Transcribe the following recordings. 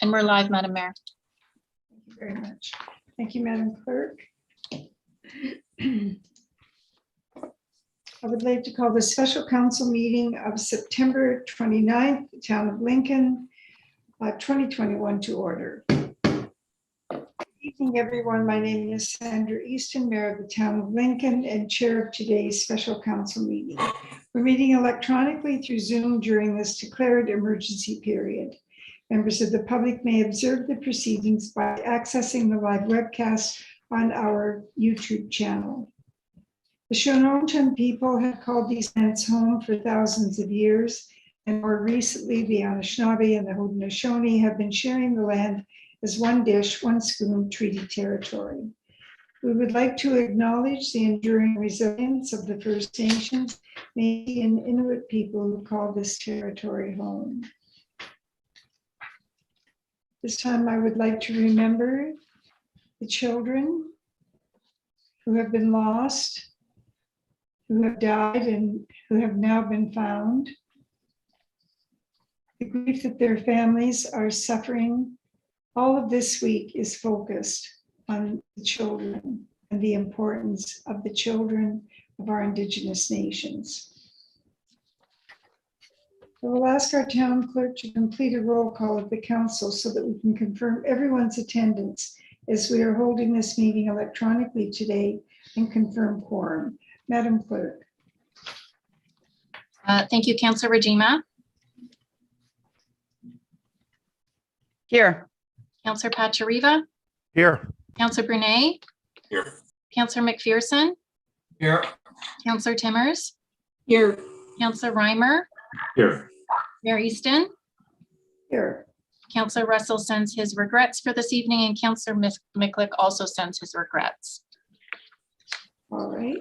And we're live, Madam Mayor. Thank you very much. Thank you, Madam Clerk. I would like to call the special council meeting of September 29th, the town of Lincoln, 2021 to order. Good evening, everyone. My name is Sandra Easton, Mayor of the town of Lincoln and chair of today's special council meeting. We're meeting electronically through Zoom during this declared emergency period. Members of the public may observe the proceedings by accessing the live webcast on our YouTube channel. The Shononton people have called these lands home for thousands of years, and more recently, the Anishinaabe and the Haudenosaunee have been sharing the land as one dish, one spoon treaty territory. We would like to acknowledge the enduring resilience of the First Nations, Métis, and Inuit people who call this territory home. This time, I would like to remember the children who have been lost, who have died and who have now been found, the grief that their families are suffering. All of this week is focused on the children and the importance of the children of our Indigenous nations. I will ask our town clerk to complete a roll call of the council so that we can confirm everyone's attendance as we are holding this meeting electronically today and confirm quorum. Madam Clerk. Thank you, Councillor Rajima. Here. Councillor Pachariva. Here. Councillor Brunet. Here. Councillor McPherson. Here. Councillor Timmers. Here. Councillor Reimer. Here. Mayor Easton. Here. Councillor Russell sends his regrets for this evening, and Councillor Miklick also sends his regrets. All right.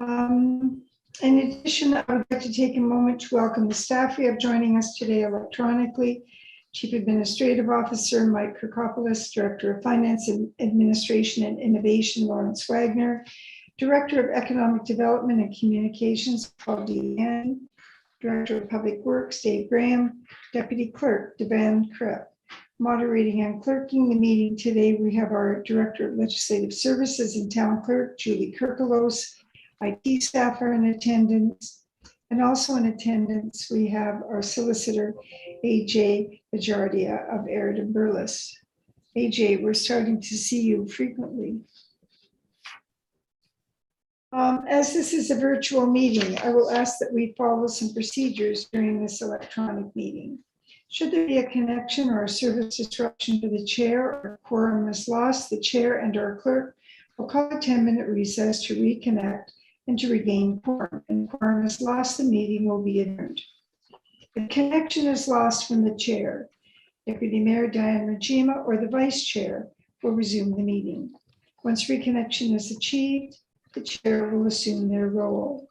In addition, I would like to take a moment to welcome the staff we have joining us today electronically. Chief Administrative Officer Mike Kirkopoulos, Director of Finance and Administration and Innovation Lawrence Wagner, Director of Economic Development and Communications Paul Deanne, Director of Public Works Dave Graham, Deputy Clerk Devan Kripp. Moderating and clerking the meeting today, we have our Director of Legislative Services and Town Clerk Julie Kirkelos. IT staff are in attendance, and also in attendance we have our solicitor AJ Bajardia of Aird and Burles. AJ, we're starting to see you frequently. As this is a virtual meeting, I will ask that we follow some procedures during this electronic meeting. Should there be a connection or a service disruption to the chair or quorum is lost, the chair and our clerk will call a 10-minute recess to reconnect and to regain quorum. And quorum is lost, the meeting will be adjourned. If connection is lost from the chair, Deputy Mayor Diane Rajima or the vice chair will resume the meeting. Once reconnection is achieved, the chair will assume their role.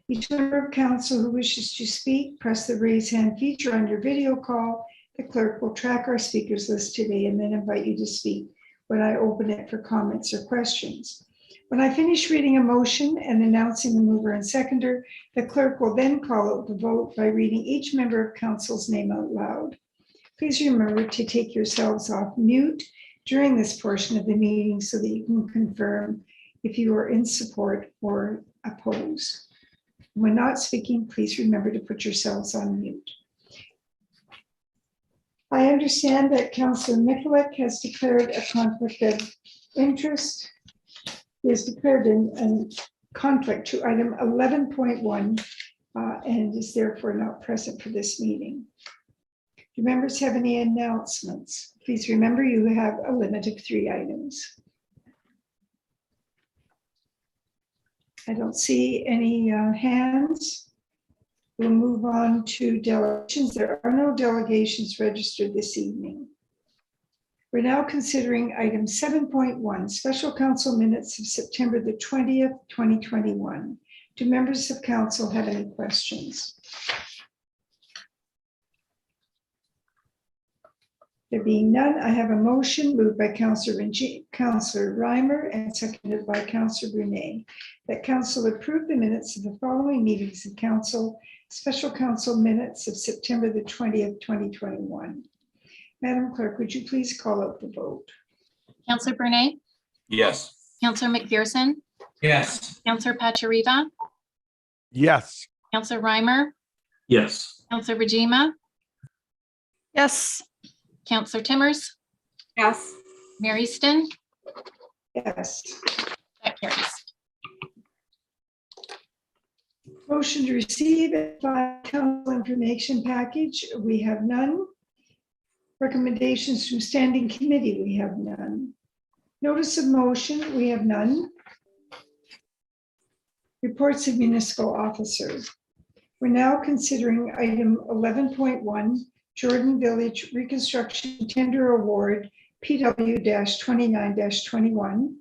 Each member of council who wishes to speak, press the raise hand feature on your video call. The clerk will track our speakers list today and then invite you to speak when I open it for comments or questions. When I finish reading a motion and announcing the mover and seconder, the clerk will then call out the vote by reading each member of council's name out loud. Please remember to take yourselves off mute during this portion of the meeting so that you can confirm if you are in support or oppose. When not speaking, please remember to put yourselves on mute. I understand that Councillor Mikulik has declared a conflict of interest. He has declared a conflict to item 11.1 and is therefore not present for this meeting. Do members have any announcements? Please remember you have a limit of 3 items. I don't see any hands. We'll move on to delegations. There are no delegations registered this evening. We're now considering item 7.1, special council minutes of September the 20th, 2021. Do members of council have any questions? There being none, I have a motion moved by Councillor Reimer and seconded by Councillor Brunet that council approve the minutes of the following meetings of council, special council minutes of September the 20th, 2021. Madam Clerk, would you please call out the vote? Counselor Brunei, Yes. Counselor McPherson, Yes. Counselor Pachariva, Yes. Counselor Reimer, Yes. Counselor Rajima, Yes. Counselor Timmers, Yes. Mayor Easton, Yes. that carries. Motion to receive and file council information package, we have none. Recommendations from standing committee, we have none. Notice of motion, we have none. Reports of municipal officers. We're now considering item 11.1, Jordan Village Reconstruction Tender Award, PW-29-21.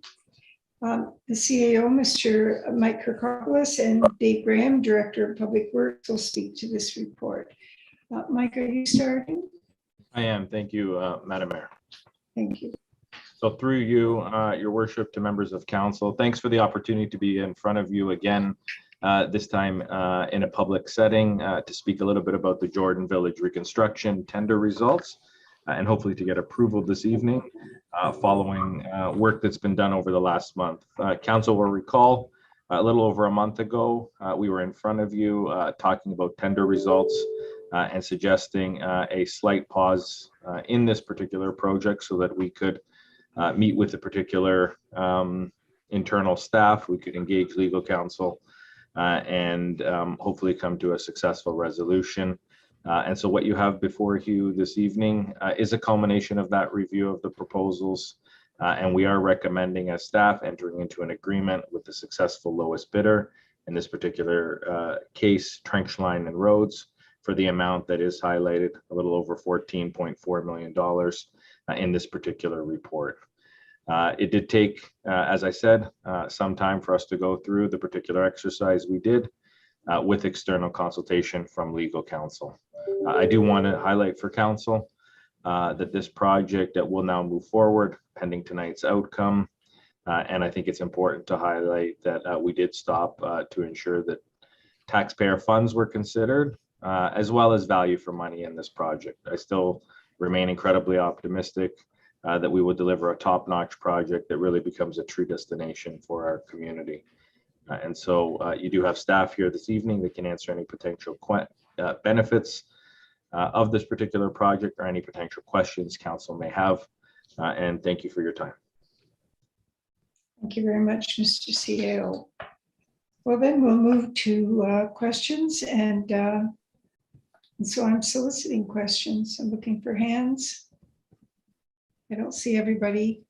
The CAO, Mr. Mike Kirkopoulos, and Dave Graham, Director of Public Works, will speak to this report. Mike, are you starting? I am. Thank you, Madam Mayor. Thank you. So through you, your worship, to members of council, thanks for the opportunity to be in front of you again, this time in a public setting, to speak a little bit about the Jordan Village reconstruction tender results, and hopefully to get approval this evening following work that's been done over the last month. Council will recall a little over a month ago, we were in front of you talking about tender results and suggesting a slight pause in this particular project so that we could meet with the particular internal staff, we could engage legal counsel, and hopefully come to a successful resolution. And so what you have before you this evening is a culmination of that review of the proposals. And we are recommending as staff entering into an agreement with the successful lowest bidder, in this particular case, Trench Line and Roads, for the amount that is highlighted, a little over $14.4 million in this particular report. It did take, as I said, some time for us to go through the particular exercise we did with external consultation from legal counsel. I do want to highlight for council that this project that will now move forward pending tonight's outcome. And I think it's important to highlight that we did stop to ensure that taxpayer funds were considered, as well as value for money in this project. I still remain incredibly optimistic that we will deliver a top-notch project that really becomes a true destination for our community. And so you do have staff here this evening that can answer any potential benefits of this particular project or any potential questions council may have. And thank you for your time. Thank you very much, Mr. CAO. Well, then we'll move to questions, and so I'm soliciting questions. I'm looking for hands. I don't see everybody.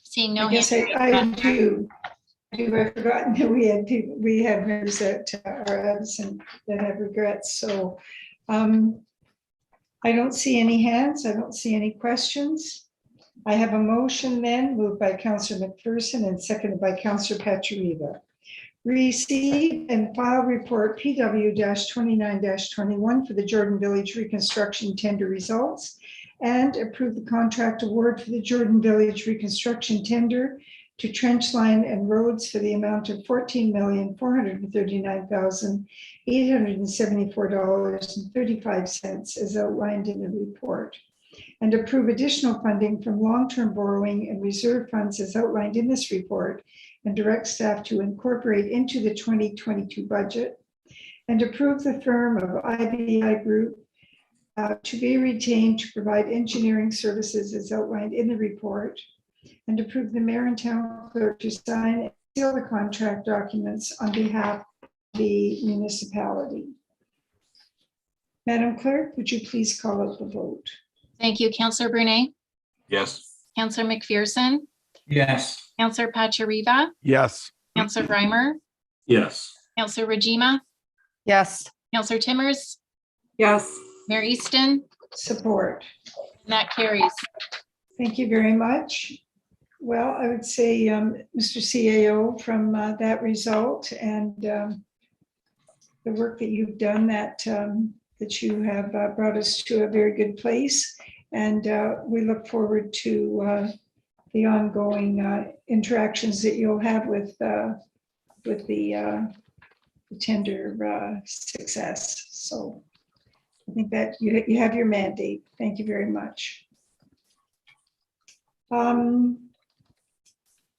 Seeing no I guess hands. I do. I've forgotten that we had people, we had members that are absent that have regrets. So I don't see any hands. I don't see any questions. I have a motion then moved by Councillor McPherson and seconded by Councillor Pachariva. Receive and file report PW-29-21 for the Jordan Village reconstruction tender results, and approve the contract award for the Jordan Village reconstruction tender to Trench Line and Roads for the amount of $14,439,874.35 as outlined in the report, and approve additional funding from long-term borrowing and reserve funds as outlined in this report, and direct staff to incorporate into the 2022 budget, and approve the firm of IBI Group to be retained to provide engineering services as outlined in the report, and approve the mayor and town clerk to sign and seal the contract documents on behalf of the municipality. Madam Clerk, would you please call out the vote? Thank you, Counselor Brunei, Yes. Counselor McPherson, Yes. Counselor Pachariva, Yes. Counselor Reimer, Yes. Counselor Rajima, Yes. Counselor Timmers, Yes. Mayor Easton, Support. and that carries. Thank you very much. Well, I would say, Mr. CAO, from that result and the work that you've done, that you have brought us to a very good place. And we look forward to the ongoing interactions that you'll have with the tender success. So I think that you have your mandate. Thank you very much.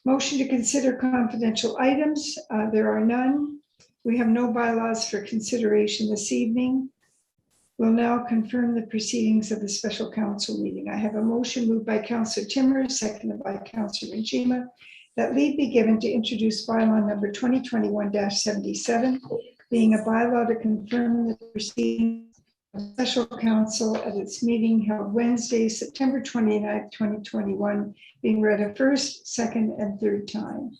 Motion to consider confidential items. There are none. We have no bylaws for consideration this evening. We'll now confirm the proceedings of the special council meeting. I have a motion moved by Councillor Timmers, seconded by Councillor Rajima, that leave be given to introduce bylaw number 2021-77, being a bylaw to confirm the proceedings of special council at its meeting held Wednesday, September 29th, 2021, being read a first, second, and third time.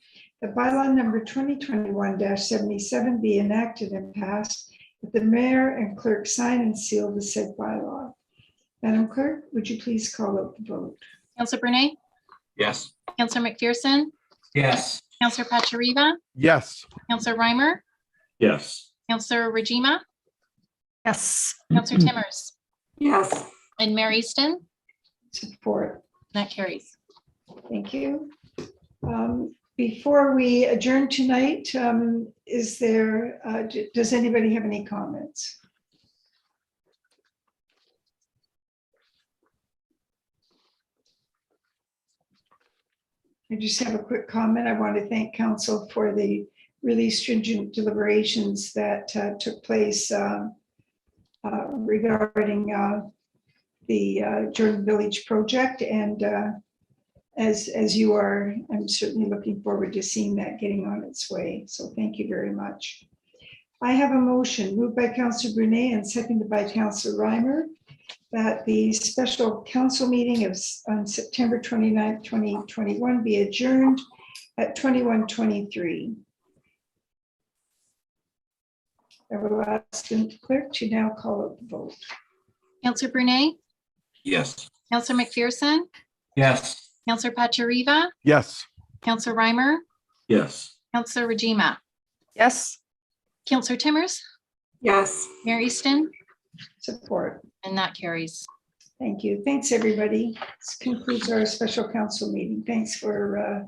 The bylaw number 2021-77 be enacted and passed, that the mayor and clerk sign and seal the said bylaw. Madam Clerk, would you please call out the vote? Counselor Brunei, Yes. Counselor McPherson, Yes. Counselor Pachariva, Yes. Counselor Reimer, Yes. Counselor Rajima, Yes. Counselor Timmers, Yes. and Mayor Easton. Support. That carries. Thank you. Before we adjourn tonight, does anybody have any comments? I just have a quick comment. I want to thank council for the really stringent deliberations that took place regarding the Jordan Village project. And as you are, I'm certainly looking forward to seeing that getting on its way. So thank you very much. I have a motion moved by Councillor Brunet and seconded by Councillor Reimer that the special council meeting on September 29th, 2021 be adjourned at 21:23. I will ask the clerk to now call out the vote. Counselor Brunei, Yes. Counselor McPherson, Yes. Counselor Pachariva, Yes. Counselor Reimer, Yes. Counselor Rajima, Yes. Counselor Timmers, Yes. Mayor Easton, Support. and that carries. Thank you. Thanks, everybody. This concludes our special council meeting. Thanks for